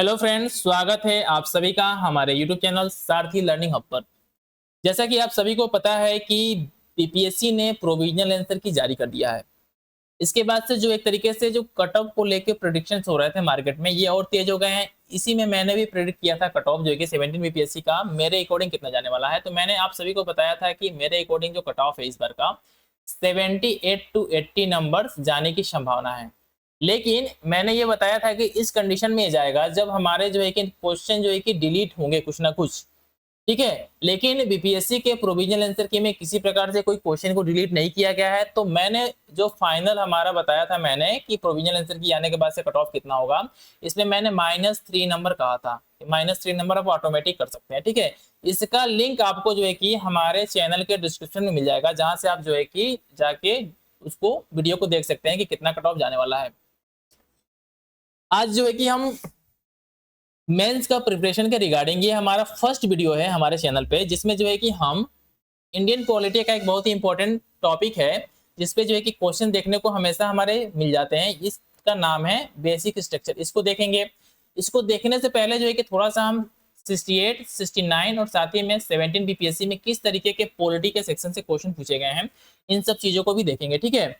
Hello friends, स्वागत है आप सभी का हमारे यूट्यूब चैनल सारथी लर्निंग हब पर। जैसा कि आप सभी को पता है कि पीपीएससी ने प्रोविजनल आंसर की जारी कर दिया है। इसके बाद से जो एक तरीके से जो कट ऑफ को लेके प्रेडिक्शंस हो रहे थे मार्केट में, ये और तेज हो गए हैं। इसी में मैंने भी प्रेडिक्ट किया था कट ऑफ जो है कि 17 बीपीएससी का मेरे अकॉर्डिंग कितना जाने वाला है। तो मैंने आप सभी को बताया था कि मेरे अकॉर्डिंग जो कट ऑफ है इस बार का 78 टू 80 नंबर्स जाने की संभावना है। लेकिन मैंने ये बताया था कि इस कंडीशन में जाएगा जब हमारे जो है कि क्वेश्चन जो है कि डिलीट होंगे कुछ ना कुछ, ठीक है। लेकिन बीपीएससी के प्रोविजनल आंसर की में किसी प्रकार से कोई क्वेश्चन को डिलीट नहीं किया गया है। तो मैंने जो फाइनल हमारा बताया था मैंने कि प्रोविजनल आंसर की आने के बाद से कट ऑफ कितना होगा, इसमें मैंने -3 नंबर कहा था। -3 नंबर आप ऑटोमेटिक कर सकते हैं, ठीक है। इसका लिंक आपको जो है कि हमारे चैनल के डिस्क्रिप्शन में मिल जाएगा, जहां से आप जो है कि जाके उसको वीडियो को देख सकते हैं कि कितना कट ऑफ जाने वाला है। आज जो है कि हम मेंस का प्रिपरेशन के रिगार्डिंग ये हमारा फर्स्ट वीडियो है हमारे चैनल पे, जिसमें जो है कि हम इंडियन पॉलिटी का एक बहुत ही इंपॉर्टेंट टॉपिक है जिसपे जो है कि क्वेश्चन देखने को हमेशा हमारे मिल जाते हैं। इसका नाम है बेसिक स्ट्रक्चर। इसको देखेंगे। इसको देखने से पहले जो है कि थोड़ा सा हम 68, 69 और साथ ही में 17 बीपीएससी में किस तरीके के पॉलिटी के सेक्शन से क्वेश्चन पूछे गए हैं, इन सब चीजों को भी देखेंगे, ठीक है।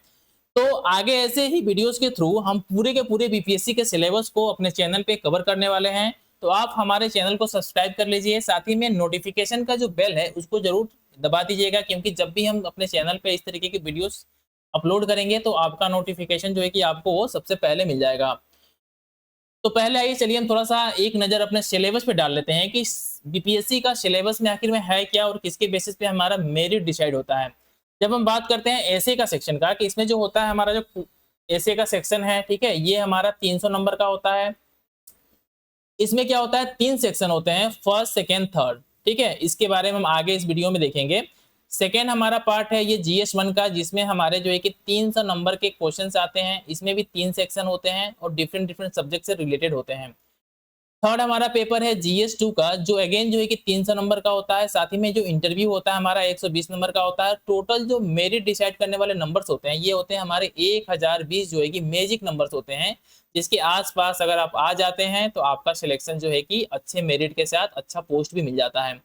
तो आगे ऐसे ही वीडियोस के थ्रू हम पूरे के पूरे बीपीएससी के सिलेबस को अपने चैनल पे कवर करने वाले हैं। तो आप हमारे चैनल को सब्सक्राइब कर लीजिए, साथ ही में नोटिफिकेशन का जो बेल है उसको जरूर दबा दीजिएगा, क्योंकि जब भी हम अपने चैनल पे इस तरीके की वीडियोस अपलोड करेंगे तो आपका नोटिफिकेशन जो है कि आपको वो सबसे पहले मिल जाएगा। तो पहले आइए चलिए हम थोड़ा सा एक नजर अपने सिलेबस पे डाल लेते हैं कि बीपीएससी का सिलेबस में आखिर में है क्या और किसके बेसिस पे हमारा मेरिट डिसाइड होता है। जब हम बात करते हैं ऐसे का सेक्शन का, कि इसमें जो होता है हमारा जो ऐसे का सेक्शन है, ठीक है, ये हमारा 300 नंबर का होता है। इसमें क्या होता है, 3 सेक्शन होते हैं, फर्स्ट सेकेंड थर्ड, ठीक है। इसके बारे में हम आगे इस वीडियो में देखेंगे। सेकेंड हमारा पार्ट है ये GS1 का, जिसमें हमारे जो है कि 300 नंबर के क्वेश्चंस आते हैं। इसमें भी 3 सेक्शन होते हैं और डिफरेंट डिफरेंट सब्जेक्ट से रिलेटेड होते हैं। थर्ड हमारा पेपर है GS2 का, जो अगेन जो है कि 300 नंबर का होता है। साथ ही में जो इंटरव्यू होता है हमारा 120 नंबर का होता है। टोटल जो मेरिट डिसाइड करने वाले नंबर्स होते हैं ये होते हैं हमारे 1020 जो है कि मैजिक नंबर्स होते हैं, जिसके आसपास अगर आप आ जाते हैं तो आपका सिलेक्शन जो है कि अच्छे मेरिट के साथ अच्छा पोस्ट भी मिल जाता है।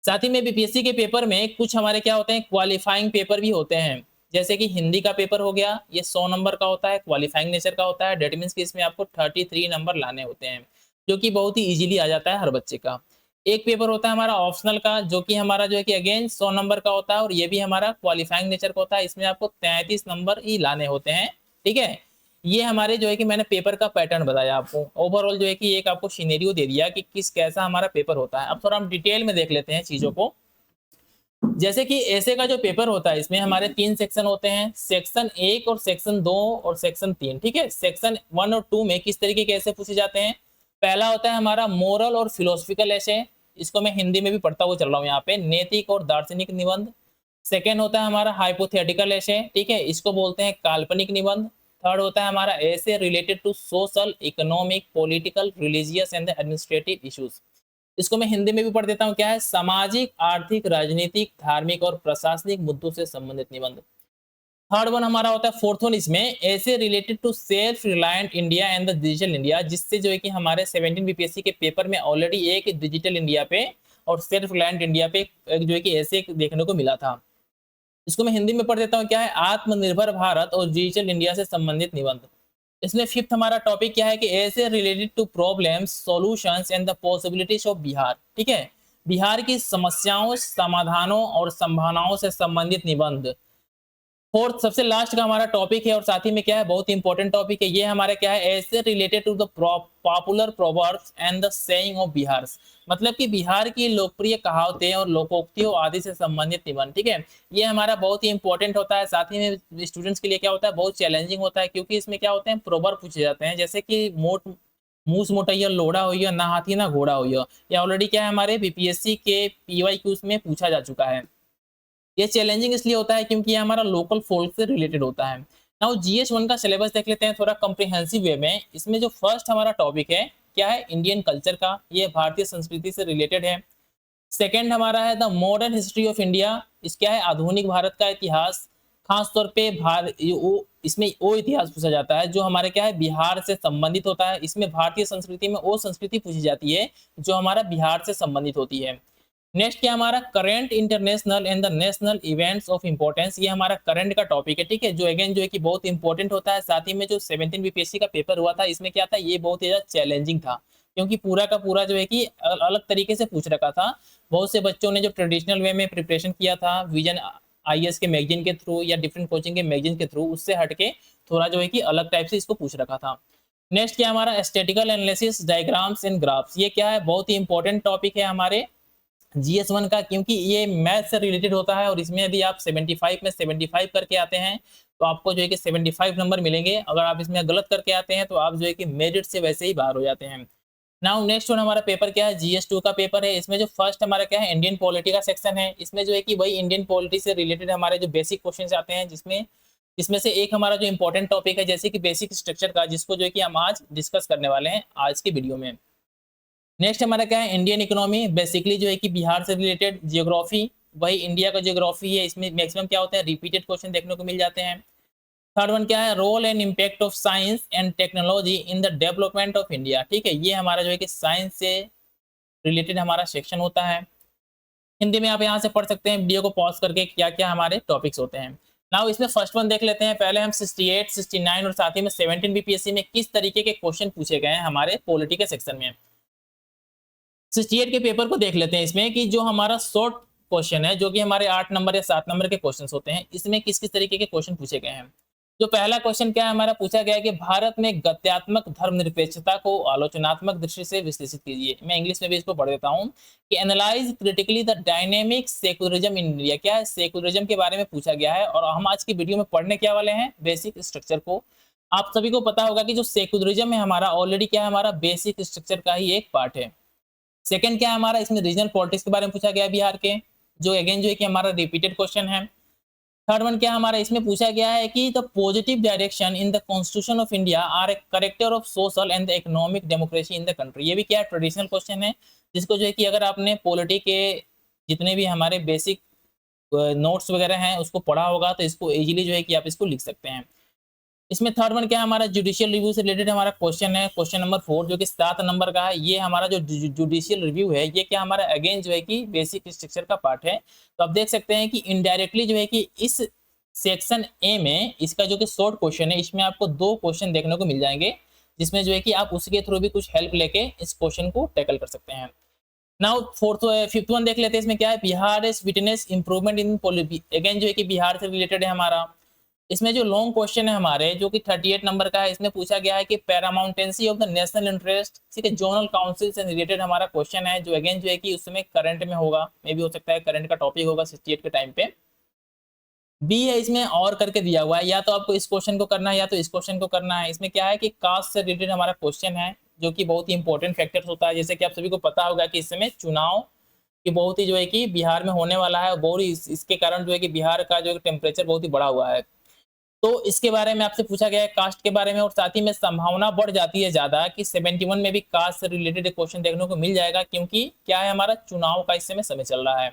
साथ ही में बीपीएससी के पेपर में कुछ हमारे क्या होते हैं, क्वालिफाइंग पेपर भी होते हैं। जैसे कि हिंदी का पेपर हो गया, ये 100 नंबर का होता है, क्वालिफाइंग नेचर का होता है। डेट मीन्स कि इसमें आपको 33 नंबर लाने होते हैं, जो कि बहुत ही इजीली आ जाता है हर बच्चे का। एक पेपर होता है हमारा ऑप्शनल का, जो कि हमारा जो है कि अगेन 100 नंबर का होता है और ये भी हमारा क्वालिफाइंग नेचर का होता है। इसमें आपको 33 नंबर ही लाने होते हैं, ठीक है। ये हमारे जो है कि मैंने पेपर का पैटर्न बताया आपको, ओवरऑल जो है कि एक आपको सिनेरियो दे दिया कि किस कैसा हमारा पेपर होता है। अब थोड़ा हम डिटेल में देख लेते हैं चीजों को। जैसे कि ऐसे का जो पेपर होता है, इसमें हमारे 3 सेक्शन होते हैं, सेक्शन 1 और सेक्शन 2 और सेक्शन 3, ठीक है। सेक्शन 1 और 2 में किस तरीके के ऐसे पूछे जाते हैं। पहला होता है हमारा मोरल और फिलोसफिकल ऐसे, इसको मैं हिंदी में भी पढ़ता हुआ चल रहा हूँ यहाँ पे, नैतिक और दार्शनिक निबंध। सेकेंड होता है हमारा हाइपोथेटिकल ऐसे, ठीक है, इसको बोलते हैं काल्पनिक निबंध। थर्ड होता है हमारा ऐसे related to social, economic, political, religious and administrative issues. इसको मैं हिंदी में भी पढ़ देता हूँ, क्या है, सामाजिक, आर्थिक, राजनीतिक, धार्मिक और प्रशासनिक मुद्दों से संबंधित निबंध। थर्ड वन हमारा होता है फोर्थ वन, इसमें ऐसे related to self reliant India and the digital India, जिससे जो है कि हमारे 17 बीपीएससी के पेपर में ऑलरेडी एक डिजिटल इंडिया पे और सेल्फ रिलायंट इंडिया पे एक जो है कि ऐसे देखने को मिला था। इसको मैं हिंदी में पढ़ देता हूँ, क्या है, आत्मनिर्भर भारत और डिजिटल इंडिया से संबंधित निबंध। इसमें फिफ्थ हमारा टॉपिक क्या है कि ऐसे related to problems, solutions and the possibilities of Bihar, ठीक है, बिहार की समस्याओं, समाधानों और संभावनाओं से संबंधित निबंध। फोर्थ सबसे लास्ट का हमारा टॉपिक है और साथ ही में क्या है, बहुत इंपॉर्टेंट टॉपिक है ये हमारा, क्या है, ऐसे related to the popular proverbs and the saying of Bihar, मतलब कि बिहार की लोकप्रिय कहावतें और लोकोक्तियों आदि से संबंधित निबंध, ठीक है। ये हमारा बहुत ही इंपॉर्टेंट होता है। साथ ही में स्टूडेंट्स के लिए क्या होता है, बहुत चैलेंजिंग होता है, क्योंकि इसमें क्या होते हैं, प्रोवर्ब पूछे जाते हैं, जैसे कि मोट मूस मोटैया लोढ़ा हो या ना हाथी ना घोड़ा हो, ये ऑलरेडी क्या है हमारे बीपीएससी के पीवाईक्यूज में पूछा जा चुका है। ये चैलेंजिंग इसलिए होता है क्योंकि ये हमारा लोकल फोल्क से रिलेटेड होता है। नाउ GS1 का सिलेबस देख लेते हैं थोड़ा कॉम्प्रिहेंसिव वे में। इसमें जो फर्स्ट हमारा टॉपिक है, क्या है, इंडियन कल्चर का, ये भारतीय संस्कृति से रिलेटेड है। सेकंड हमारा है the modern history of India, इस क्या है, आधुनिक भारत का इतिहास। खास तौर पे इसमें वो इतिहास पूछा जाता है जो हमारे क्या है बिहार से संबंधित होता है। इसमें भारतीय संस्कृति में वो संस्कृति पूछी जाती है जो हमारा बिहार से संबंधित होती है। नेक्स्ट क्या हमारा current international and the national events of importance, ये हमारा करंट का टॉपिक है, ठीक है, जो अगेन जो है कि बहुत इंपॉर्टेंट होता है। साथ ही में जो 17 बीपीएससी का पेपर हुआ था इसमें क्या था, ये बहुत ही ज्यादा चैलेंजिंग था क्योंकि पूरा का पूरा जो है कि अलग तरीके से पूछ रखा था। बहुत से बच्चों ने जो ट्रेडिशनल वे में प्रिपरेशन किया था विजन आईएएस के मैगजीन के थ्रू या डिफरेंट कोचिंग के मैगजीन के थ्रू, उससे हटके थोड़ा जो है कि अलग टाइप से इसको पूछ रखा था। नेक्स्ट क्या हमारा statistical analysis diagrams and graphs, ये क्या है बहुत ही इंपॉर्टेंट टॉपिक है हमारे जीएस 1 का क्योंकि ये मैथ से रिलेटेड होता है और इसमें यदि आप 75 में 75 करके आते हैं तो आपको जो है कि 75 नंबर मिलेंगे। अगर आप इसमें गलत करके आते हैं तो आप जो है कि मेरिट से वैसे ही बाहर हो जाते हैं। नाउ नेक्स्ट वन हमारा पेपर क्या है, जीएस 2 का पेपर है। इसमें जो फर्स्ट हमारा क्या है इंडियन पॉलिटी का सेक्शन है। इसमें जो है कि वही इंडियन पॉलिटी से रिलेटेड हमारे जो बेसिक क्वेश्चन आते हैं जिसमें इसमें से एक हमारा जो इंपॉर्टेंट टॉपिक है जैसे कि बेसिक स्ट्रक्चर का, जिसको जो है कि हम आज डिस्कस करने वाले हैं आज की वीडियो में। नेक्स्ट हमारा क्या है इंडियन इकोनॉमी, बेसिकली जो है कि बिहार से रिलेटेड। जियोग्राफी, वही इंडिया का जियोग्राफी है, इसमें मैक्सिमम क्या होते हैं रिपीटेड क्वेश्चन देखने को मिल जाते हैं। थर्ड वन क्या है role and impact of science and technology in the development of India, ठीक है, ये हमारा जो है कि साइंस से रिलेटेड हमारा सेक्शन होता है। हिंदी में आप यहाँ से पढ़ सकते हैं वीडियो को पॉज करके क्या क्या हमारे टॉपिक्स होते हैं। नाउ इसमें फर्स्ट वन देख लेते हैं। पहले हम 68, 69 और साथ ही में 17 बीपीएससी में किस तरीके के क्वेश्चन पूछे गए हैं हमारे पॉलिटी के सेक्शन में। 68 के पेपर को देख लेते हैं। इसमें कि जो हमारा शॉर्ट क्वेश्चन है जो कि हमारे 8 नंबर या 7 नंबर के क्वेश्चन होते हैं, इसमें किस किस तरीके के क्वेश्चन पूछे गए हैं। जो पहला क्वेश्चन क्या है हमारा पूछा गया है कि भारत में गत्यात्मक धर्मनिरपेक्षता को आलोचनात्मक दृष्टि से विश्लेषित कीजिए। मैं इंग्लिश में भी इसको पढ़ देता हूँ कि analyse critically the dynamic secularism in India, क्या है सेकुलरिज्म के बारे में पूछा गया है। और हम आज की वीडियो में पढ़ने क्या वाले हैं बेसिक स्ट्रक्चर को। आप सभी को पता होगा कि जो सेकुलरिज्म है हमारा ऑलरेडी क्या है हमारा बेसिक स्ट्रक्चर का ही एक पार्ट है। सेकंड क्या है हमारा इसमें रीजनल पॉलिटिक्स के बारे में पूछा गया है बिहार के, जो अगेन जो है कि हमारा रिपीटेड क्वेश्चन है। थर्ड वन क्या हमारा इसमें पूछा गया है कि the positive direction in the constitution of India are a character of social and the economic democracy in the country, ये भी क्या है ट्रेडिशनल क्वेश्चन है जिसको जो है कि अगर आपने पॉलिटी के जितने भी हमारे बेसिक नोट्स वगैरह हैं उसको पढ़ा होगा तो इसको इजीली जो है कि आप इसको लिख सकते हैं। इसमें थर्ड वन क्या हमारा जुडिशियल रिव्यू से रिलेटेड हमारा क्वेश्चन है, क्वेश्चन नंबर 4 जो कि 7 नंबर का है। ये हमारा जो जुडिशियल रिव्यू है ये क्या हमारा अगेन जो है कि बेसिक स्ट्रक्चर का पार्ट है। तो आप देख सकते हैं कि इनडायरेक्टली जो है कि इस सेक्शन ए में इसका जो कि शॉर्ट क्वेश्चन है इसमें आपको 2 क्वेश्चन देखने को मिल जाएंगे जिसमें जो है कि आप उसके थ्रू भी कुछ हेल्प लेके इस क्वेश्चन को टैकल कर सकते हैं। नाउ फिफ्थ वन देख लेते हैं। इसमें क्या है Bihar is witness improvement in polity, again जो है कि बिहार से रिलेटेड है हमारा। इसमें जो लॉन्ग क्वेश्चन है हमारे जो कि 38 नंबर का है, इसमें पूछा गया है कि पैरामाउंटेंसी ऑफ द नेशनल इंटरेस्ट, ठीक है, जोनल काउंसिल से रिलेटेड हमारा क्वेश्चन है जो अगेन जो है कि उस समय करंट में होगा, मे भी हो सकता है करंट का टॉपिक होगा 68 के टाइम पे। बी है इसमें और करके दिया हुआ है, या तो आपको इस क्वेश्चन को करना है या तो इस क्वेश्चन को करना है। इसमें क्या है कि कास्ट से रिलेटेड हमारा क्वेश्चन है जो कि बहुत ही इंपॉर्टेंट फैक्टर होता है। जैसे कि आप सभी को पता होगा कि इस समय चुनाव कि बहुत ही जो है कि बिहार में होने वाला है, बहुत ही इसके कारण जो है कि बिहार का जो टेम्परेचर बहुत ही बढ़ा हुआ है। तो इसके बारे में आपसे पूछा गया है कास्ट के बारे में, और साथ ही में संभावना बढ़ जाती है ज्यादा कि 71 में भी कास्ट से रिलेटेड क्वेश्चन देखने को मिल जाएगा क्योंकि क्या है हमारा चुनाव का इस समय चल रहा है।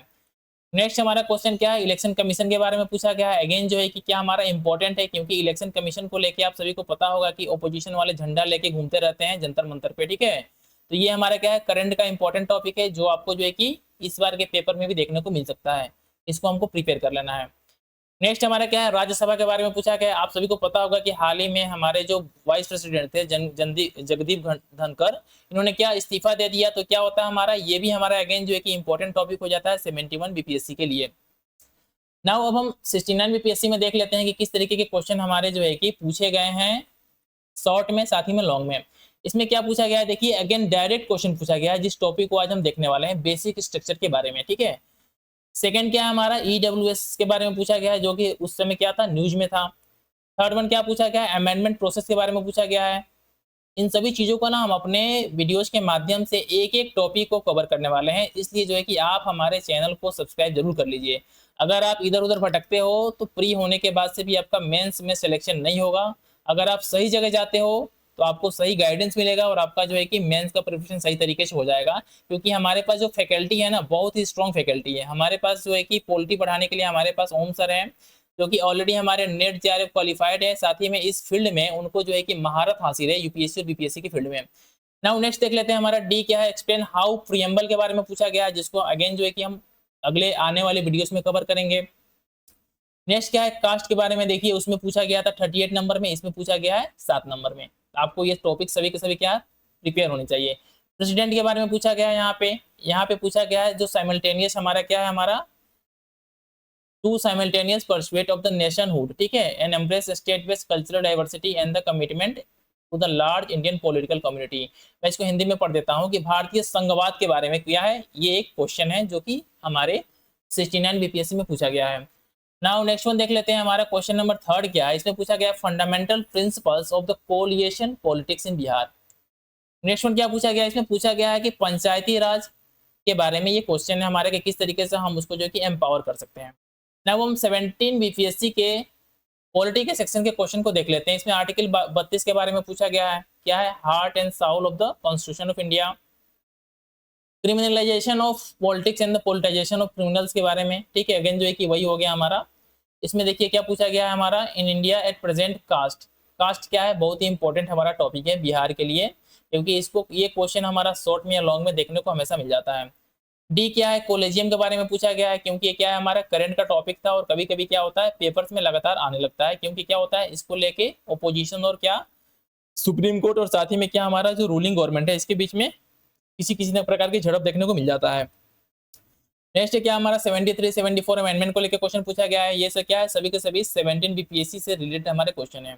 नेक्स्ट हमारा क्वेश्चन क्या है इलेक्शन कमीशन के बारे में पूछा गया है। अगेन जो है कि क्या हमारा इंपॉर्टेंट है क्योंकि इलेक्शन कमीशन को लेके आप सभी को पता होगा कि ओपोजिशन वाले झंडा लेके घूमते रहते हैं जंतर मंतर पे, ठीक है। तो ये हमारा क्या है करंट का इंपॉर्टेंट टॉपिक है जो आपको जो है कि इस बार के पेपर में भी देखने को मिल सकता है, इसको हमको प्रिपेयर कर लेना है। नेक्स्ट हमारा क्या है राज्यसभा के बारे में पूछा गया है। आप सभी को पता होगा कि हाल ही में हमारे जो वाइस प्रेसिडेंट थे जगदीप धनखड़, इन्होंने क्या इस्तीफा दे दिया। तो क्या होता है हमारा ये भी हमारा अगेन जो है कि इंपॉर्टेंट टॉपिक हो जाता है 71 बीपीएससी के लिए। नाउ अब हम 69 बीपीएससी में देख लेते हैं कि किस तरीके के क्वेश्चन हमारे जो है कि पूछे गए हैं शॉर्ट में साथ ही में लॉन्ग में। इसमें क्या पूछा गया है देखिए अगेन डायरेक्ट क्वेश्चन पूछा गया है जिस टॉपिक को आज हम देखने वाले हैं बेसिक स्ट्रक्चर के बारे में, ठीक है। सेकंड क्या है हमारा ईडब्ल्यूएस के बारे में पूछा गया है जो कि उस समय क्या था न्यूज में था। थर्ड वन क्या पूछा गया है अमेंडमेंट प्रोसेस के बारे में पूछा गया है। इन सभी चीजों को ना हम अपने वीडियोस के माध्यम से एक एक टॉपिक को कवर करने वाले हैं, इसलिए जो है कि आप हमारे चैनल को सब्सक्राइब जरूर कर लीजिए। अगर आप इधर उधर भटकते हो तो प्री होने के बाद से भी आपका मेंस में सिलेक्शन नहीं होगा। अगर आप सही जगह जाते हो तो आपको सही गाइडेंस मिलेगा और आपका जो है कि मेंस का प्रिपरेशन सही तरीके से हो जाएगा क्योंकि हमारे पास जो फैकल्टी है ना बहुत ही स्ट्रॉन्ग फैकल्टी है। हमारे पास जो है कि पॉलिटी पढ़ाने के लिए हमारे पास ओम सर हैं जो कि ऑलरेडी हमारे नेट जेआरएफ क्वालिफाइड है, साथ ही में इस फील्ड में उनको जो है कि महारत हासिल है यूपीएससी और बीपीएससी की फील्ड में। नाउ नेक्स्ट देख लेते हैं हमारा डी क्या है, एक्सप्लेन हाउ प्रियम्बल के बारे में पूछा गया है, जिसको अगेन जो है कि हम अगले आने वाले वीडियोस में कवर करेंगे। नेक्स्ट क्या है, कास्ट के बारे में देखिए, उसमें पूछा गया था 38 नंबर में, इसमें पूछा गया है 7 नंबर में। आपको ये टॉपिक सभी के सभी क्या प्रिपेयर होने चाहिए। प्रेसिडेंट के बारे में पूछा गया है, यहाँ पे पूछा गया है जो साइमल्टेनियस हमारा क्या है, हमारा to simultaneous pursuit of the nationhood, ठीक है, and embrace state based cultural diversity and the commitment to the large Indian political community. मैं इसको हिंदी में पढ़ देता हूँ कि भारतीय संघवाद के बारे में क्या है, ये एक क्वेश्चन है जो कि हमारे 69 बीपीएससी में पूछा गया है। नाउ नेक्स्ट वन देख लेते हैं, हमारा क्वेश्चन नंबर 3 क्या है, इसमें पूछा गया fundamental principles of the coalition politics in Bihar. Next one क्या पूछा गया, इसमें पूछा गया है कि पंचायती राज के बारे में ये क्वेश्चन है हमारे कि किस तरीके से हम उसको जो है कि एम्पावर कर सकते हैं। नाउ हम 17 बीपीएससी के पॉलिटी के सेक्शन के क्वेश्चन को देख लेते हैं। इसमें आर्टिकल 32 के बारे में पूछा गया है, क्या है, heart and soul of the constitution of India. Criminalization of politics and the politicization of criminals के बारे में, ठीक है, अगेन जो है कि वही हो गया हमारा। इसमें देखिए क्या पूछा गया है हमारा, in India at present caste. Caste क्या है, बहुत ही इंपॉर्टेंट हमारा टॉपिक है बिहार के लिए, क्योंकि इसको ये क्वेश्चन हमारा शॉर्ट में या लॉन्ग में देखने को हमेशा मिल जाता है। डी क्या है, कोलेजियम के बारे में पूछा गया है, क्योंकि ये क्या है हमारा करंट का टॉपिक था और कभी कभी क्या होता है पेपर्स में लगातार आने लगता है, क्योंकि क्या होता है इसको लेके ओपोजिशन और क्या सुप्रीम कोर्ट और साथ ही में क्या हमारा जो रूलिंग गवर्नमेंट है इसके बीच में किसी किसी प्रकार की झड़प देखने को मिल जाता है। नेक्स्ट क्या हमारा 73 74 अमेंडमेंट को लेकर क्वेश्चन पूछा गया है, ये सब क्या है, सभी के सभी 17 बीपीएससी से रिलेटेड हमारे क्वेश्चन है।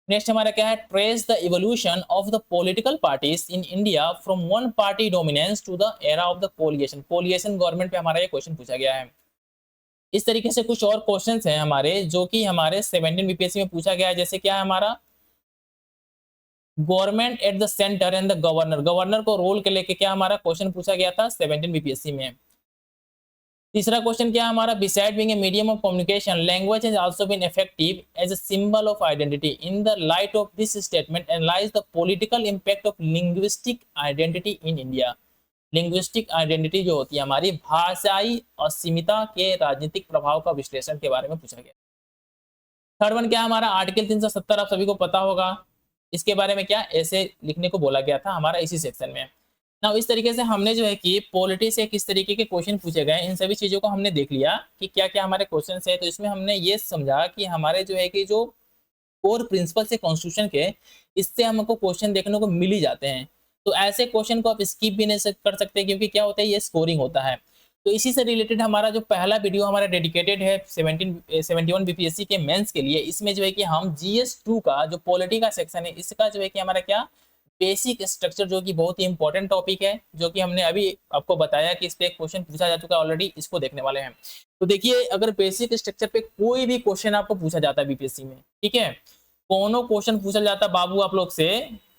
नेक्स्ट हमारा क्या है, trace the evolution of the political parties in India from one party dominance to the era of the coalition. Coalition government पे हमारा ये क्वेश्चन पूछा गया है। इस तरीके से कुछ और क्वेश्चंस हैं हमारे जो कि हमारे 17 बीपीएससी में पूछा गया है, जैसे क्या है हमारा government at the centre and the governor, governor को रोल के लेके क्या हमारा क्वेश्चन पूछा गया था 17 बीपीएससी में। तीसरा क्वेश्चन क्या हमारा, beside being a medium of communication language has also been effective as a symbol of identity. In the light of this statement analyse the political impact of linguistic identity in India. Linguistic identity जो होती है हमारी भाषाई अस्मिता के राजनीतिक प्रभाव का विश्लेषण के बारे में पूछा गया। थर्ड वन क्या हमारा, आर्टिकल 370 आप सभी को पता होगा, इसके बारे में क्या ऐसे लिखने को बोला गया था हमारा इसी सेक्शन में ना। इस तरीके से हमने जो है कि पॉलिटी से किस तरीके के क्वेश्चन पूछे गए, इन सभी चीजों को हमने देख लिया कि क्या क्या हमारे क्वेश्चन है। तो इसमें हमने ये समझा कि हमारे जो है कि जो कोर प्रिंसिपल से कॉन्स्टिट्यूशन के, इससे हमको क्वेश्चन देखने को मिल ही जाते हैं। तो ऐसे क्वेश्चन को आप स्किप भी नहीं कर सकते, क्योंकि क्या होता है ये स्कोरिंग होता है। तो इसी से रिलेटेड हमारा जो पहला वीडियो हमारा डेडिकेटेड है 71 बीपीएससी के मेंस के लिए, इसमें जो है कि हम GS2 का जो पॉलिटी का सेक्शन है इसका जो है कि हमारा क्या बेसिक स्ट्रक्चर, जो कि बहुत ही इंपॉर्टेंट टॉपिक है, जो कि हमने अभी आपको बताया कि इस पे एक क्वेश्चन पूछा जा चुका है ऑलरेडी, इसको देखने वाले हैं। तो देखिए अगर बेसिक स्ट्रक्चर पे कोई भी क्वेश्चन आपको पूछा जाता है बीपीएससी में, ठीक है, कोनो क्वेश्चन पूछा जाता है बाबू आप लोग से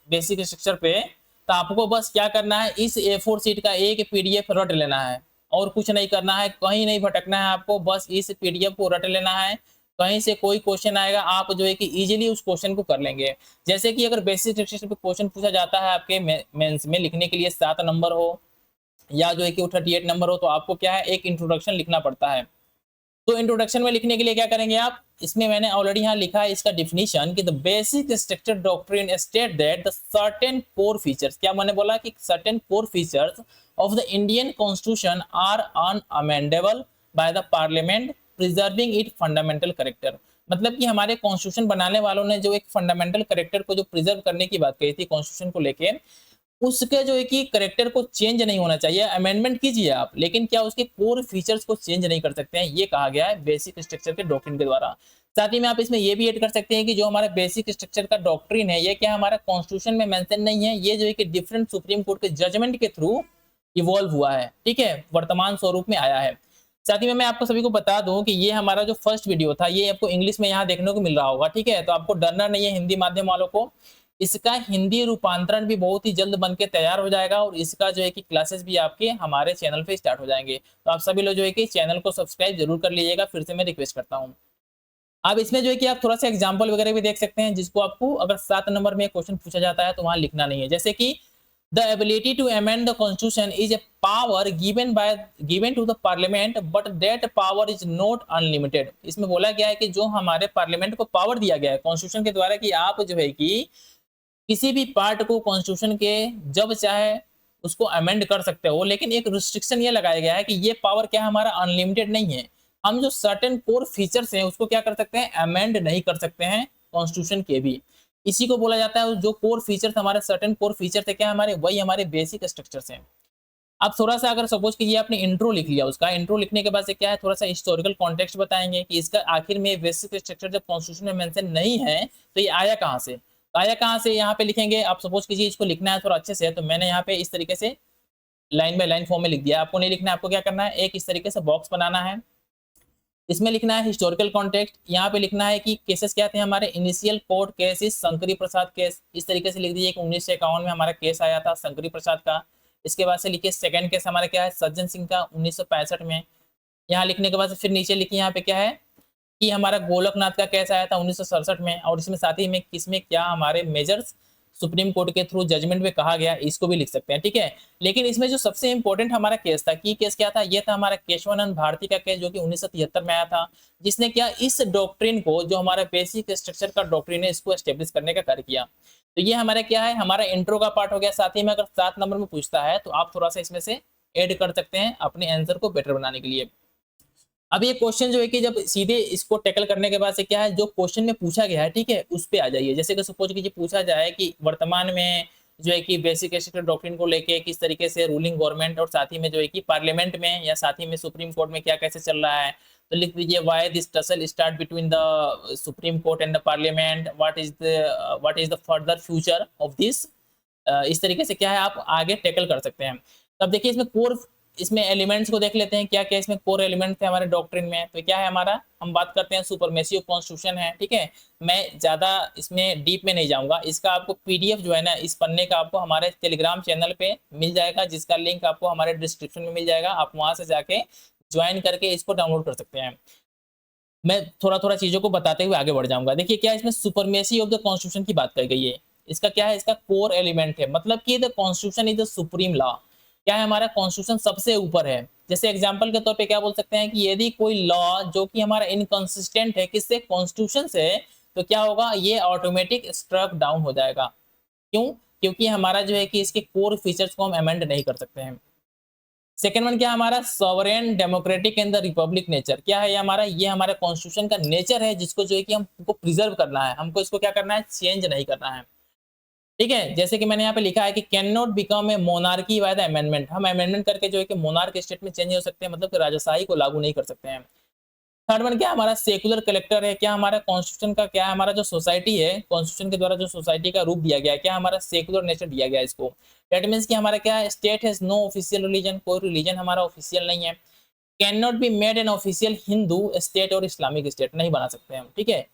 बेसिक स्ट्रक्चर पे, तो आपको बस क्या करना है, इस A4 शीट का एक PDF रट लेना है और कुछ नहीं करना है, कहीं नहीं भटकना है आपको, बस इस PDF को रट लेना है। कहीं से कोई क्वेश्चन आएगा आप जो है कि इजीली उस क्वेश्चन को कर लेंगे। जैसे कि अगर बेसिक स्ट्रक्चर पे क्वेश्चन पूछा जाता है आपके मेंस में लिखने के लिए 7 नंबर हो या जो है कि 38 नंबर हो, तो आपको क्या है एक इंट्रोडक्शन लिखना पड़ता है। तो इंट्रोडक्शन में लिखने के लिए क्या करेंगे आप, इसमें मैंने ऑलरेडी यहाँ लिखा है इसका डिफिनीशन कि the basic structure doctrine state that the certain core features, क्या मैंने बोला कि certain core features of the Indian constitution are unamendable by the parliament preserving it fundamental character. मतलब कि हमारे कॉन्स्टिट्यूशन बनाने वालों ने जो एक फंडामेंटल कैरेक्टर को जो प्रिजर्व करने की बात कही थी कॉन्स्टिट्यूशन को लेके, उसके जो है कि कैरेक्टर को चेंज नहीं होना चाहिए, अमेंडमेंट कीजिए आप, लेकिन क्या उसके कोर फीचर्स को चेंज नहीं कर सकते हैं, ये कहा गया है बेसिक स्ट्रक्चर के डॉक्ट्रिन के द्वारा। साथ ही में आप इसमें ये भी ऐड कर सकते हैं कि जो हमारा बेसिक स्ट्रक्चर का डॉक्ट्रिन है ये क्या हमारा कॉन्स्टिट्यूशन में मेंशन नहीं है, ये जो है कि डिफरेंट सुप्रीम कोर्ट के जजमेंट के थ्रू इवॉल्व हुआ है, ठीक है, वर्तमान स्वरूप में आया है। साथ ही में मैं आपको सभी को बता दूं कि ये हमारा जो फर्स्ट वीडियो था ये आपको इंग्लिश में यहाँ देखने को मिल रहा होगा, ठीक है, तो आपको डरना नहीं है हिंदी माध्यम वालों को, इसका हिंदी रूपांतरण भी बहुत ही जल्द बनके तैयार हो जाएगा और इसका जो है कि क्लासेस भी आपके हमारे चैनल पे स्टार्ट हो जाएंगे। तो आप सभी लोग जो है कि चैनल को सब्सक्राइब जरूर कर लीजिएगा, फिर से मैं रिक्वेस्ट करता हूँ। अब इसमें जो है कि आप थोड़ा सा एग्जाम्पल वगैरह भी देख सकते हैं, जिसको आपको अगर 7 नंबर में क्वेश्चन पूछा जाता है तो वहां लिखना नहीं है। जैसे कि The ability to amend the constitution is a power given to the parliament, but that power is not unlimited. इसमें बोला गया है कि जो हमारे पार्लियामेंट को पावर दिया गया है कॉन्स्टिट्यूशन के द्वारा कि आप जो है कि किसी भी पार्ट को कॉन्स्टिट्यूशन के जब चाहे उसको अमेंड कर सकते हो, लेकिन एक रिस्ट्रिक्शन ये लगाया गया है कि ये पावर क्या हमारा अनलिमिटेड नहीं है। हम जो सर्टेन कोर फीचर्स हैं उसको क्या कर सकते हैं, अमेंड नहीं कर सकते हैं कॉन्स्टिट्यूशन के भी। इसी को बोला जाता है जो कोर फीचर्स हमारे सर्टेन कोर फीचर्स है क्या हमारे, वही हमारे बेसिक स्ट्रक्चर्स हैं। अब थोड़ा सा अगर सपोज कीजिए आपने इंट्रो लिख लिया, उसका इंट्रो लिखने के बाद से क्या है थोड़ा सा हिस्टोरिकल कॉन्टेक्स्ट बताएंगे कि इसका आखिर में बेसिक स्ट्रक्चर जब कॉन्स्टिट्यूशन में मेंशन नहीं है तो ये आया कहाँ से, तो आया कहाँ से यहाँ पे लिखेंगे। आप सपोज कीजिए इसको लिखना है थोड़ा अच्छे से, तो मैंने यहाँ पे इस तरीके से लाइन बाय लाइन फॉर्म में लिख दिया। आपको नहीं लिखना है, आपको क्या करना है, एक इस तरीके से बॉक्स बनाना है, इसमें लिखना है हिस्टोरिकल कॉन्टेक्स्ट, यहाँ पे लिखना है कि केसेस क्या थे हमारे, इनिशियल कोर्ट केस इस शंकरी प्रसाद केस, इस तरीके से लिख दीजिए कि 1951 में हमारा केस आया था शंकरी प्रसाद का। इसके बाद से लिखिए सेकंड केस हमारा क्या है, सज्जन सिंह का 1965 में। यहाँ लिखने के बाद फिर नीचे लिखिए यहाँ पे क्या है कि हमारा गोलकनाथ का केस आया था 1967 में, और इसमें साथ ही में किसमें क्या हमारे मेजर्स सुप्रीम कोर्ट के थ्रू जजमेंट में कहा गया, इसको भी लिख सकते हैं, ठीक है। लेकिन इसमें जो सबसे इंपॉर्टेंट हमारा केस था कि केस क्या था, ये था हमारा केशवानंद भारती का केस जो कि 1973 में आया था, जिसने क्या इस डॉक्ट्रिन को जो हमारा बेसिक स्ट्रक्चर का डॉक्ट्रिन है इसको एस्टेब्लिश करने का कार्य किया। तो ये हमारा क्या है, हमारा इंट्रो का पार्ट हो गया। साथ ही में अगर 7 नंबर में पूछता है तो आप थोड़ा सा इसमें से ऐड कर सकते हैं अपने आंसर को बेटर बनाने के लिए। अब ये क्वेश्चन जो है कि जब सीधे इसको टैकल करने के बाद से क्या है जो क्वेश्चन में पूछा गया है, ठीक है, उस पे आ जाइए। जैसे कि सपोज कीजिए पूछा जाए कि वर्तमान में जो है कि बेसिक स्ट्रक्चर डॉक्ट्रिन को लेके किस तरीके से रूलिंग गवर्नमेंट और साथ ही में जो है कि पार्लियामेंट में या साथ ही में सुप्रीम कोर्ट में क्या कैसे चल रहा है, तो लिख दीजिए why this tussle start between the Supreme court and the parliament, what is the further future of this. इस तरीके से क्या है आप आगे टैकल कर सकते हैं। तब देखिए इसमें कोर, इसमें एलिमेंट्स को देख लेते हैं क्या क्या इसमें कोर एलिमेंट थे हमारे डॉक्ट्रिन में। तो क्या है हमारा, हम बात करते हैं सुपरमेसी ऑफ कॉन्स्टिट्यूशन है, ठीक है। मैं ज्यादा इसमें डीप में नहीं जाऊंगा, इसका आपको पीडीएफ जो है ना इस पन्ने का आपको हमारे टेलीग्राम चैनल पे मिल जाएगा, जिसका लिंक आपको हमारे डिस्क्रिप्शन में मिल जाएगा। आप वहां से जाके ज्वाइन करके इसको डाउनलोड कर सकते हैं। मैं थोड़ा थोड़ा चीजों को बताते हुए आगे बढ़ जाऊंगा। देखिए क्या इसमें सुपरमेसी ऑफ द कॉन्स्टिट्यूशन की बात कही गई है। इसका क्या है, इसका कोर एलिमेंट है, मतलब कि the constitution is the supreme law. क्या है हमारा, कॉन्स्टिट्यूशन सबसे ऊपर है। जैसे एग्जांपल के तौर पे क्या बोल सकते हैं कि यदि कोई लॉ जो कि हमारा इनकंसिस्टेंट है किससे, कॉन्स्टिट्यूशन से, तो क्या होगा, ये ऑटोमेटिक स्ट्रक डाउन हो जाएगा। क्यों, क्योंकि हमारा जो है कि इसके कोर फीचर्स को हम अमेंड नहीं कर सकते हैं। सेकेंड वन क्या हमारा, sovereign democratic and the Republic nature. क्या है हमारा, ये हमारा कॉन्स्टिट्यूशन का नेचर है जिसको जो है कि हमको प्रिजर्व करना है, हमको इसको क्या करना है, चेंज नहीं करना है, ठीक है। जैसे कि मैंने यहाँ पे लिखा है कि can not become a monarchy by the amendment. हम अमेंडमेंट करके जो है कि मोनार्क स्टेट में चेंज हो सकते हैं, मतलब कि राजशाही को लागू नहीं कर सकते हैं। थर्ड वन क्या हमारा, सेकुलर कलेक्टर है। क्या हमारा कॉन्स्टिट्यूशन का क्या हमारा जो सोसाइटी है, कॉन्स्टिट्यूशन के द्वारा जो सोसाइटी का रूप दिया गया है, क्या हमारा सेकुलर नेचर दिया गया है इसको। दैट मीन्स कि हमारा क्या है, state has no official religion, कोई रिलीजन हमारा ऑफिशियल नहीं है। Can not be made an official Hindu state और इस्लामिक स्टेट, नहीं बना सकते हम, ठीक है।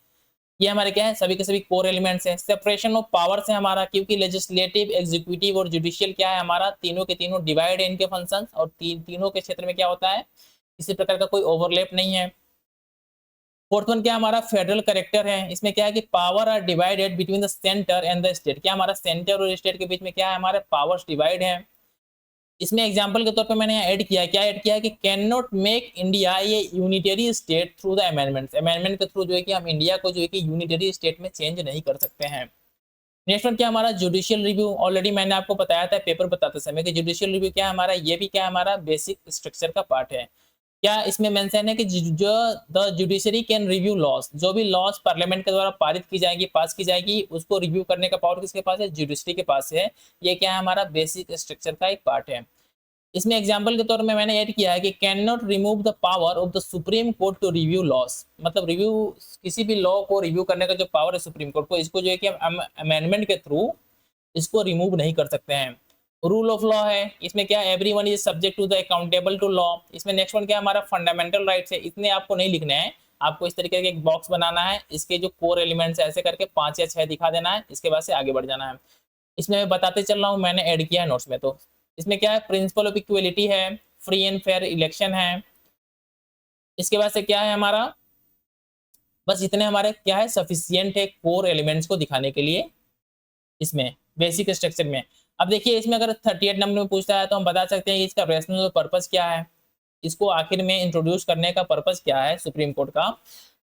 ये हमारे क्या है, सभी के सभी कोर एलिमेंट्स हैं। सेपरेशन ऑफ पावर्स है हमारा, क्योंकि लेजिस्लेटिव, एग्जीक्यूटिव और जुडिशियल क्या है हमारा, तीनों के तीनों डिवाइड है इनके फंक्शंस, और तीनों के क्षेत्र में क्या होता है, किसी प्रकार का कोई ओवरलैप नहीं है। फोर्थ वन क्या हमारा, फेडरल करेक्टर है। इसमें क्या है कि power are divided between the centre and the state. क्या हमारा सेंटर और स्टेट के बीच में क्या है, हमारे पावर्स डिवाइड है। इसमें एग्जांपल के तौर पे मैंने ऐड किया है, क्या ऐड किया है कि कैन नॉट मेक इंडिया ये unitary state through the amendments. Amendment के थ्रू जो है कि हम इंडिया को जो है कि यूनिटरी स्टेट में चेंज नहीं कर सकते हैं। नेक्स्ट वन क्या हमारा, जुडिशियल रिव्यू। ऑलरेडी मैंने आपको बताया था पेपर बताते समय कि जुडिशियल रिव्यू क्या है हमारा, ये भी क्या है हमारा बेसिक स्ट्रक्चर का पार्ट है। क्या इसमें मेंशन है कि जो the judiciary can review loss, जो भी लॉस पार्लियामेंट के द्वारा पारित की जाएगी, पास की जाएगी, उसको रिव्यू करने का पावर किसके पास है, जुडिशरी के पास है। ये क्या है हमारा बेसिक स्ट्रक्चर का एक पार्ट है। इसमें एग्जांपल के तौर में मैंने ऐड किया है कि can not remove the power of the Supreme Court to review laws. मतलब रिव्यू, किसी भी लॉ को रिव्यू करने का जो पावर है सुप्रीम कोर्ट को, इसको जो है कि हम अमेंडमेंट के थ्रू इसको रिमूव नहीं कर सकते हैं। रूल ऑफ लॉ है, इसमें क्या everyone is subject to the accountable to law. इसमें नेक्स्ट वन क्या हमारा, फंडामेंटल राइट्स है। इतने आपको नहीं लिखने हैं, आपको इस तरीके का एक बॉक्स बनाना है, इसके जो कोर एलिमेंट्स है ऐसे करके 5 या 6 दिखा देना है, इसके बाद से आगे बढ़ जाना है। इसमें मैं बताते चल रहा हूँ, मैंने ऐड किया है नोट्स में। तो इसमें क्या है, प्रिंसिपल ऑफ इक्वलिटी है, फ्री एंड फेयर इलेक्शन है। इसके बाद से क्या है हमारा, बस इतने हमारे क्या है सफिशियंट है कोर एलिमेंट्स को दिखाने के लिए इसमें बेसिक स्ट्रक्चर में। अब देखिए इसमें अगर 38 नंबर में पूछता है तो हम बता सकते हैं कि इसका रेशनल पर्पस क्या है, इसको आखिर में इंट्रोड्यूस करने का पर्पस क्या है सुप्रीम कोर्ट का।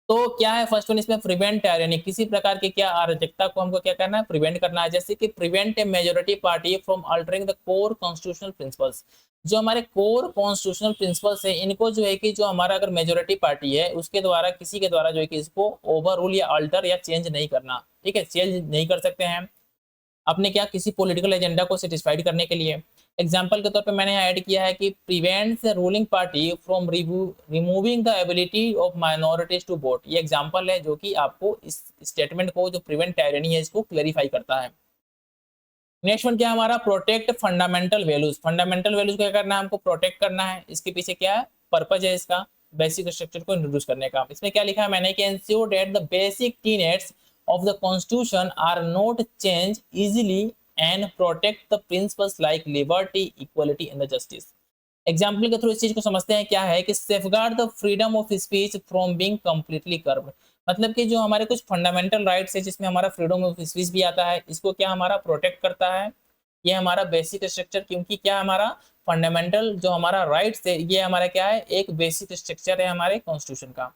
तो क्या है फर्स्ट वन, इसमें प्रिवेंट टायरनी, किसी प्रकार की क्या अराजकता को हमको क्या करना है, प्रिवेंट करना है। जैसे कि prevent A majority party from altering the core constitutional principles, जो हमारे कोर कॉन्स्टिट्यूशनल प्रिंसिपल्स है इनको जो है कि जो हमारा अगर मेजोरिटी पार्टी है उसके द्वारा किसी के द्वारा जो है कि इसको ओवर रूल या अल्टर या चेंज नहीं करना, ठीक है, चेंज नहीं कर सकते हैं अपने क्या किसी पॉलिटिकल एजेंडा को सेटिस्फाइड करने के लिए। एग्जाम्पल के तौर पे मैंने यहाँ ऐड किया है कि prevents the ruling party from removing the ability of minorities to vote. ये एग्जाम्पल है जो कि आपको इस स्टेटमेंट को जो प्रिवेंट टायरनी है इसको क्लेरिफाई करता है। नेक्स्ट वन क्या है हमारा, protect fundamental values. Fundamental values क्या करना है, हमको प्रोटेक्ट करना है। इसके पीछे क्या है पर्पज है इसका, बेसिक स्ट्रक्चर को इंट्रोड्यूस करने का। इसमें क्या लिखा है मैंने कि ensure that the basic tenets of the constitution are not changed easily and protect the principles like liberty, equality and the justice। Example के थ्रू इस चीज को समझते हैं क्या है कि safeguard the freedom of speech from being completely curved. मतलब कि जो हमारे कुछ फंडामेंटल राइट्स है जिसमें हमारा फ्रीडम ऑफ स्पीच भी आता है, इसको क्या हमारा प्रोटेक्ट करता है। ये हमारा बेसिक स्ट्रक्चर, क्योंकि क्या हमारा फंडामेंटल जो हमारा राइट्स है ये हमारा क्या है, एक बेसिक स्ट्रक्चर है हमारे कॉन्स्टिट्यूशन का।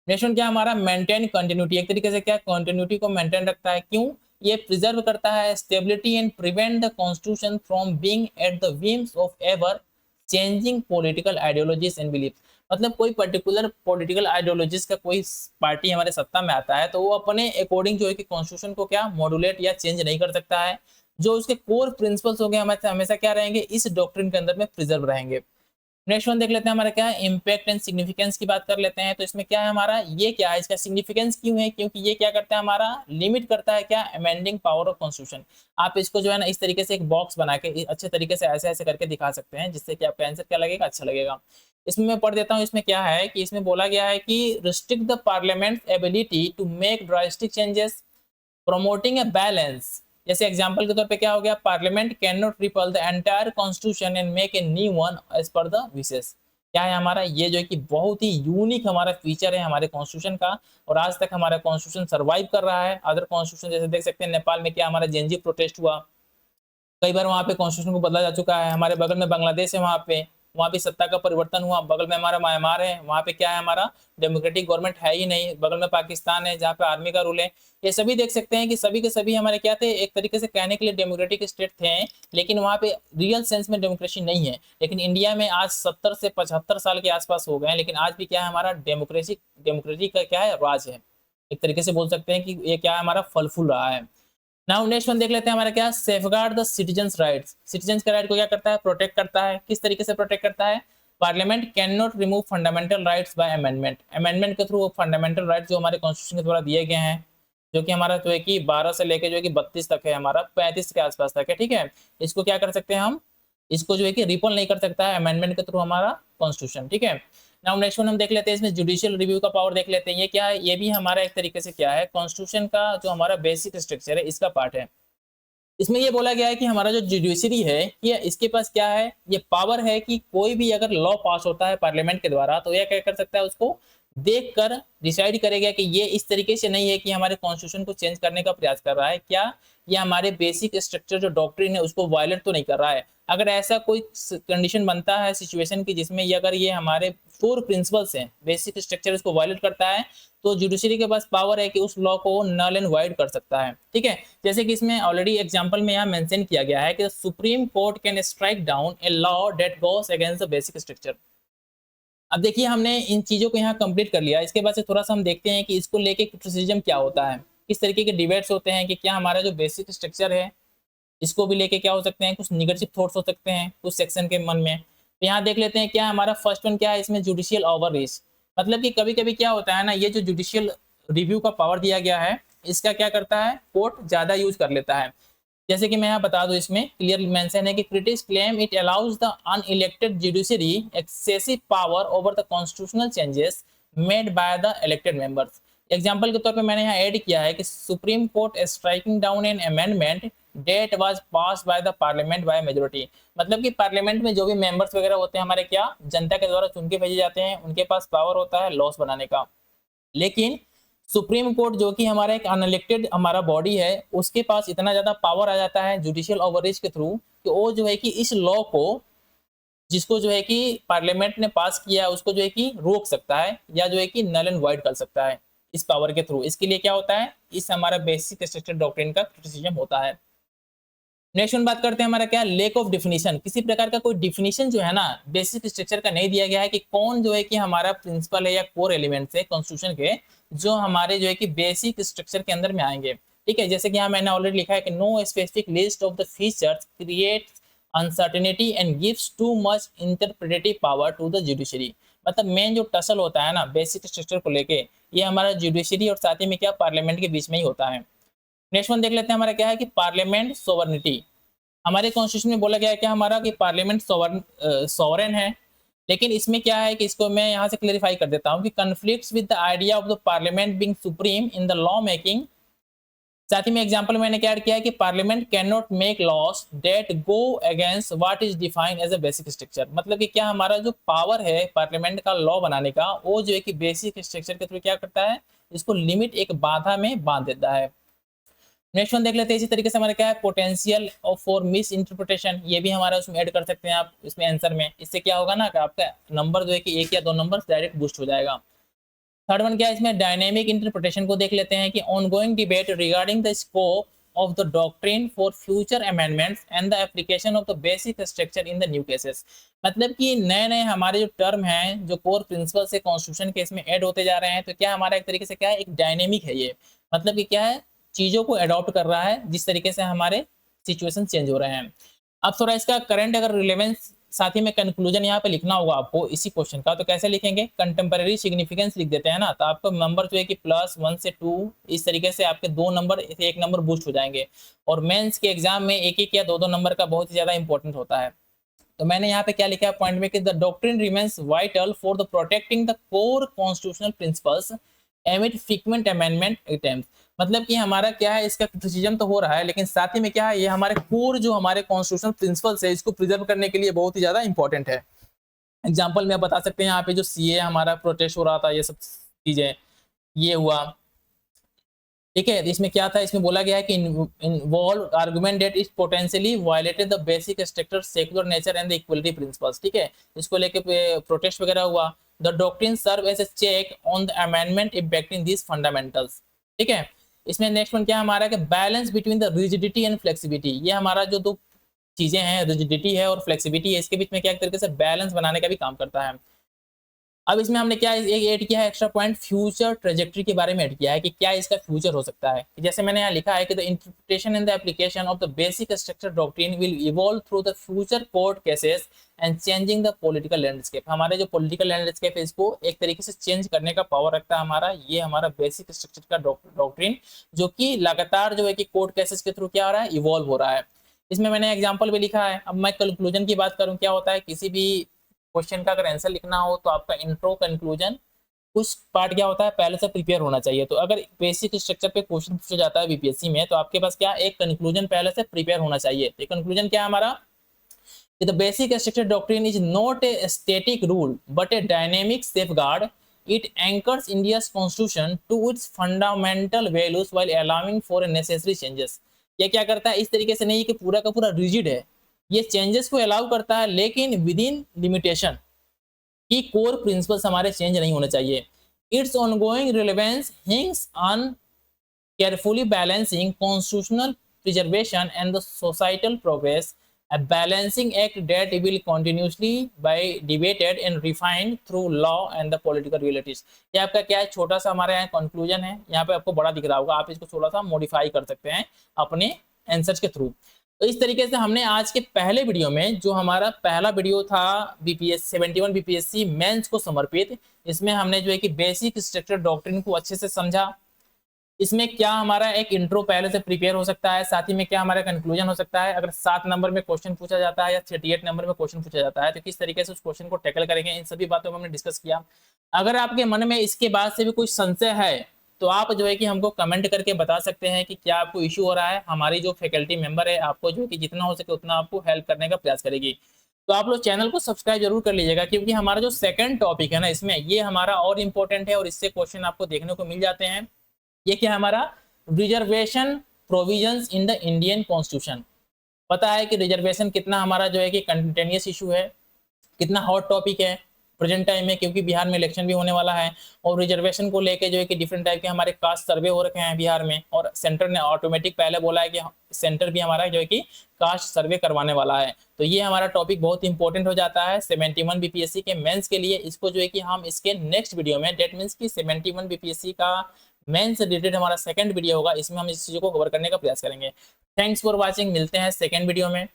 नेक्स्ट वन क्या हमारा, मेंटेन कंटिन्यूटी, एक तरीके से क्या कंटिन्यूटी को मेंटेन रखता है। क्यों, ये प्रिजर्व करता है stability and prevent the constitution from being at the whims of ever changing political ideologies and belief. मतलब कोई पर्टिकुलर पॉलिटिकल आइडियोलॉजीज का कोई पार्टी हमारे सत्ता में आता है तो वो अपने अकॉर्डिंग जो है कि कॉन्स्टिट्यूशन को क्या मॉड्यूलेट या चेंज नहीं कर सकता है। जो उसके कोर प्रिंसिपल्स हो गए हमेशा क्या रहेंगे, इस डॉक्ट्रिन के अंदर में प्रिजर्व रहेंगे। नेक्स्ट वन देख लेते हैं हमारा क्या है, इम्पैक्ट एंड सिग्निफिकेंस की बात कर लेते हैं। तो इसमें क्या है हमारा, ये क्या है, इसका सिग्निफिकेंस क्यों है, क्योंकि ये क्या करता है हमारा, लिमिट करता है क्या, अमेंडिंग पावर ऑफ कॉन्स्टिट्यूशन। आप इसको जो है ना इस तरीके से एक बॉक्स बना के अच्छे तरीके से ऐसे ऐसे करके दिखा सकते हैं जिससे कि आपका आंसर क्या लगेगा, अच्छा लगेगा। इसमें मैं पढ़ देता हूँ, इसमें क्या है कि इसमें बोला गया है कि restrict the parliament ability to make drastic changes promoting a balance. जैसे एग्जांपल के तौर पे क्या हो गया, parliament can not repeal the entire constitution and make a new one as per the विशेष। क्या है हमारा, ये जो है कि बहुत ही यूनिक हमारा फीचर है हमारे कॉन्स्टिट्यूशन का, और आज तक हमारा कॉन्स्टिट्यूशन सर्वाइव कर रहा है। अदर कॉन्स्टिट्यूशन जैसे देख सकते हैं नेपाल में क्या हमारा जेएनजी प्रोटेस्ट हुआ, कई बार वहाँ पे कॉन्स्टिट्यूशन को बदला जा चुका है। हमारे बगल में बांग्लादेश है, वहाँ पे सत्ता का परिवर्तन हुआ। बगल में हमारा म्यांमार है, वहाँ पे क्या है हमारा डेमोक्रेटिक गवर्नमेंट है ही नहीं। बगल में पाकिस्तान है जहाँ पे आर्मी का रूल है। ये सभी देख सकते हैं कि सभी के सभी हमारे क्या थे, एक तरीके से कहने के लिए डेमोक्रेटिक स्टेट थे, लेकिन वहाँ पे रियल सेंस में डेमोक्रेसी नहीं है। लेकिन इंडिया में आज 70 से 75 साल के आसपास हो गए हैं, लेकिन आज भी क्या है हमारा डेमोक्रेसी का क्या है, राज है। एक तरीके से बोल सकते हैं कि ये क्या है हमारा फल फूल रहा है। नाउ नेक्स्ट वन देख लेते हैं हमारा क्या, safeguard the citizens rights. Citizens के राइट को क्या करता है, प्रोटेक्ट करता है। किस तरीके से प्रोटेक्ट करता है, parliament can not remove fundamental rights by amendment. Amendment के थ्रू फंडामेंटल राइट्स जो हमारे कॉन्स्टिट्यूशन के द्वारा दिए गए हैं, जो कि हमारा जो है कि 12 से लेके जो है कि 32 तक है, हमारा 35 के आसपास तक है, ठीक है। इसको क्या कर सकते हैं हम, इसको जो है कि रिपल नहीं कर सकता है अमेंडमेंट के थ्रू हमारा कॉन्स्टिट्यूशन, ठीक है। नाउ नेक्स्ट वन हम देख लेते हैं, इसमें जुडिशियल रिव्यू का पावर देख लेते हैं। ये क्या है, ये भी हमारा एक तरीके से क्या है, कॉन्स्टिट्यूशन का जो हमारा बेसिक स्ट्रक्चर है इसका पार्ट है। इसमें ये बोला गया है कि हमारा जो जुडिशरी है ये इसके पास क्या है, ये पावर है कि कोई भी अगर लॉ पास होता है पार्लियामेंट के द्वारा तो यह क्या कर सकता है, उसको देखकर डिसाइड करेगा कि ये इस तरीके से नहीं है कि हमारे कॉन्स्टिट्यूशन को चेंज करने का प्रयास कर रहा है, क्या ये हमारे बेसिक स्ट्रक्चर जो डॉक्ट्रिन है उसको वायलेट तो नहीं कर रहा है। अगर ऐसा कोई कंडीशन बनता है सिचुएशन की जिसमें ये अगर ये हमारे कोर प्रिंसिपल्स हैं, बेसिक स्ट्रक्चर इसको वायलेट करता है, तो जुडिशरी के पास पावर है कि उस लॉ को नल एंड वाइड कर सकता है, ठीक है। जैसे कि इसमें ऑलरेडी एग्जांपल में यहाँ मेंशन किया गया है कि Supreme court can strike down a law that goes against the basic structure. अब देखिए हमने इन चीजों को यहाँ कंप्लीट कर लिया, इसके बाद से थोड़ा सा हम देखते हैं कि इसको लेके क्रिटिसिज्म क्या होता है, किस तरीके के डिबेट्स होते हैं कि क्या हमारा जो बेसिक स्ट्रक्चर है इसको भी लेके क्या हो सकते हैं, कुछ निगेटिव थॉट्स हो सकते हैं कुछ सेक्शन के मन में। तो यहाँ देख लेते हैं क्या हमारा फर्स्ट वन क्या है, इसमें जुडिशियल ओवर रीच। मतलब कि कभी कभी क्या होता है ना, ये जो जुडिशियल रिव्यू का पावर दिया गया है इसका क्या करता है, कोर्ट ज्यादा यूज कर लेता है। जैसे कि मैं यहाँ बता दूं, इसमें क्लियर मेंशन है कि critics claim it allows the unelected judiciary excessive power over the constitutional changes made by the elected members. Example के तौर पे मैंने यहाँ ऐड किया है कि Supreme Court striking down an amendment that was passed by the parliament by majority. मतलब कि पार्लियामेंट में जो भी मेंबर्स वगैरह होते हैं हमारे क्या जनता के द्वारा चुन के भेजे जाते हैं, उनके पास पावर होता है लॉस बनाने का। लेकिन सुप्रीम कोर्ट जो कि हमारा एक अनइलेक्टेड हमारा बॉडी है, उसके पास इतना ज्यादा पावर आ जाता है जुडिशियल ओवररीच के थ्रू कि वो जो है कि इस लॉ को, जिसको जो है कि पार्लियामेंट ने पास किया है, उसको जो है कि रोक सकता है या जो है कि नल एंड वाइड कर सकता है इस पावर के थ्रू। इसके लिए क्या होता है, इस हमारा बेसिक स्ट्रक्चर डॉक्ट्रिन का क्रिटिसिज्म होता है। नेक्स्ट वन बात करते हैं हमारा क्या, लेक ऑफ डिफिनीशन। किसी प्रकार का कोई डिफिनीशन जो है ना बेसिक स्ट्रक्चर का नहीं दिया गया है कि कौन जो है कि हमारा प्रिंसिपल है या कोर एलिमेंट्स है कॉन्स्टिट्यूशन के जो हमारे जो है कि बेसिक स्ट्रक्चर के अंदर में आएंगे। ठीक है, जैसे कि यहाँ मैंने ऑलरेडी लिखा है कि no specific list of the features creates uncertainty and gives too much interpretive power to the judiciary. मतलब मेन जो टसल होता है ना बेसिक स्ट्रक्चर को लेके, ये हमारा जुडिशरी और साथ ही में क्या पार्लियामेंट के बीच में ही होता है। नेक्स्ट वन देख लेते हैं हमारा क्या है कि पार्लियामेंट सोवरेनिटी। हमारे कॉन्स्टिट्यूशन में बोला गया है कि हमारा कि पार्लियामेंट सोवरेन है, लेकिन इसमें क्या है कि इसको मैं यहाँ से क्लेरिफाई कर देता हूँ कि conflicts with the idea of the parliament being supreme in the law making. साथ ही में एग्जांपल मैंने क्या ऐड किया है कि parliament can not make laws that go against what is defined as a basic structure. मतलब कि क्या हमारा जो पावर है पार्लियामेंट का लॉ बनाने का, वो जो है कि बेसिक स्ट्रक्चर के थ्रू क्या करता है, इसको लिमिट एक बाधा में बांध देता है। नेक्स्ट वन देख लेते हैं इसी तरीके से हमारा क्या है, potential of for miss interpretation. ये भी हमारा उसमें ऐड कर सकते हैं आप इसमें आंसर में। इससे क्या होगा ना कि आपका नंबर जो है कि 1 या 2 नंबर डायरेक्ट बूस्ट हो जाएगा। थर्ड वन क्या है, इसमें डायनेमिक इंटरप्रिटेशन को देख लेते हैं कि ongoing debate regarding the scope of the doctrine for future amendments and the application of the basic structure in the new cases. मतलब कि नए नए हमारे जो टर्म हैं जो कोर प्रिंसिपल से कॉन्स्टिट्यूशन केस में ऐड होते जा रहे हैं, तो क्या हमारा एक तरीके से क्या है, एक डायनेमिक है ये। मतलब कि क्या है, चीजों को अडॉप्ट कर रहा है जिस तरीके से हमारे सिचुएशन चेंज हो रहे हैं। अब थोड़ा इसका करंट अगर रिलेवेंस साथ ही में कंक्लूजन यहाँ पे लिखना होगा आपको इसी क्वेश्चन का, तो कैसे लिखेंगे, कंटेम्परेरी सिग्निफिकेंस लिख देते हैं ना, तो आपका नंबर जो है कि +1 से 2 इस तरीके से आपके 2 नंबर से 1 नंबर बूस्ट हो जाएंगे। और मेंस के एग्जाम में 1-1 या 2-2 नंबर का बहुत ही ज्यादा इंपॉर्टेंट होता है। तो मैंने यहाँ पे क्या लिखा है पॉइंट में कि the doctrine remains vital for the protecting the core constitutional principles एमिड frequent amendment attempt. मतलब कि हमारा क्या है, इसका क्रिटिसिज्म तो हो रहा है, लेकिन साथ ही में क्या है, ये हमारे कोर जो हमारे कॉन्स्टिट्यूशनल प्रिंसिपल्स है इसको प्रिजर्व करने के लिए बहुत ही ज्यादा इंपॉर्टेंट है। एग्जाम्पल में आप बता सकते हैं यहाँ पे जो सीए हमारा प्रोटेस्ट हो रहा था, ये सब चीजें ये हुआ। ठीक है, इसमें क्या था, इसमें बोला गया है कि involve argument that is potentially violated the basic structure secular nature and the equality principles. ठीक है, इसको लेके प्रोटेस्ट वगैरह हुआ। The doctrine serve as a check on the amendment impacting these fundamentals. ठीक है, इसमें नेक्स्ट वन क्या हमारा कि balance between the rigidity and flexibility. ये हमारा जो दो चीजें हैं, रिजिडिटी है और फ्लेक्सिबिलिटी है, इसके बीच में क्या एक तरीके से बैलेंस बनाने का भी काम करता है। अब इसमें हमने क्या एक ऐड किया है एक्स्ट्रा पॉइंट, फ्यूचर ट्रेजेक्टरी के बारे में ऐड किया है कि क्या इसका फ्यूचर हो सकता है। जैसे मैंने यहाँ लिखा है कि the interpretation and the application of the basic structure doctrine will evolve through the future court cases and changing the political landscape. हमारे जो पॉलिटिकल लैंडस्केप है इसको एक तरीके से चेंज करने का पावर रखता है हमारा ये हमारा बेसिक स्ट्रक्चर का डॉक्ट्रिन, जो कि लगातार जो है कि कोर्ट केसेस के थ्रू क्या हो रहा है, इवॉल्व हो रहा है। इसमें मैंने एग्जाम्पल भी लिखा है। अब मैं कंक्लूजन की बात करूँ, क्या होता है किसी भी क्वेश्चन का अगर आंसर लिखना हो तो आपका इंट्रो कंक्लूजन कुछ पार्ट क्या होता है पहले से प्रिपेयर होना चाहिए। तो अगर बेसिक स्ट्रक्चर पे क्वेश्चन पूछा जाता है बीपीएससी में, तो आपके पास क्या एक कंक्लूजन पहले से प्रिपेयर होना चाहिए। तो कंक्लूजन क्या है हमारा, the basic structure doctrine is not a static rule but a dynamic safeguard. It anchors India's constitution to its fundamental values while allowing for necessary changes. ये क्या करता है, इस तरीके से नहीं कि पूरा का पूरा रिजिड है, ये चेंजेस को अलाउ करता है लेकिन विद इन लिमिटेशन कि कोर प्रिंसिपल्स हमारे चेंज नहीं होने चाहिए। It's ongoing relevance हिंग्स on carefully balancing constitutional preservation and the societal progress, a balancing act that will continuously by debated and refined through law and the political realities। ये आपका क्या है, छोटा सा हमारे यहाँ कंक्लूजन है, यहाँ पे आपको बड़ा दिख रहा होगा, आप इसको थोड़ा सा मॉडिफाई कर सकते हैं अपने आंसर्स के थ्रू। तो इस तरीके से हमने आज के पहले वीडियो में, जो हमारा पहला वीडियो था बीपीएस 71 बीपीएससी मेंस को समर्पित, इसमें हमने जो है कि बेसिक स्ट्रक्चर डॉक्ट्रिन को अच्छे से समझा। इसमें क्या हमारा एक इंट्रो पहले से प्रिपेयर हो सकता है, साथ ही में क्या हमारा कंक्लूजन हो सकता है। अगर 7 नंबर में क्वेश्चन पूछा जाता है या 38 नंबर में क्वेश्चन पूछा जाता है तो किस तरीके से उस क्वेश्चन को टैकल करेंगे, इन सभी बातों को हमने डिस्कस किया। अगर आपके मन में इसके बाद से भी कोई संशय है तो आप जो है कि हमको कमेंट करके बता सकते हैं कि क्या आपको इश्यू हो रहा है। हमारी जो फैकल्टी मेंबर है आपको जो है कि जितना हो सके उतना आपको हेल्प करने का प्रयास करेगी। तो आप लोग चैनल को सब्सक्राइब जरूर कर लीजिएगा, क्योंकि हमारा जो सेकंड टॉपिक है ना इसमें, ये हमारा और इम्पोर्टेंट है और इससे क्वेश्चन आपको देखने को मिल जाते हैं। ये क्या है हमारा, reservation provisions in the Indian constitution. पता है कि रिजर्वेशन कितना हमारा जो है कि कंटिन्यूस इशू है, कितना हॉट टॉपिक है प्रेजेंट टाइम में, क्योंकि बिहार में इलेक्शन भी होने वाला है और रिजर्वेशन को लेके जो है कि डिफरेंट टाइप के हमारे कास्ट सर्वे हो रखे हैं बिहार में, और सेंटर ने ऑटोमेटिक पहले बोला है कि सेंटर भी हमारा जो है कि कास्ट सर्वे करवाने वाला है। तो ये हमारा टॉपिक बहुत इंपॉर्टेंट हो जाता है 71 बीपीएससी के मेंस के लिए। इसको जो है कि हम इसके नेक्स्ट वीडियो में, डेट मीन्स की 71 बीपीएससी का मेंस से रिलेटेड हमारा सेकंड वीडियो होगा, इसमें हम इस चीज़ों को कवर करने का प्रयास करेंगे। थैंक्स फॉर वॉचिंग, मिलते हैं सेकंड वीडियो में।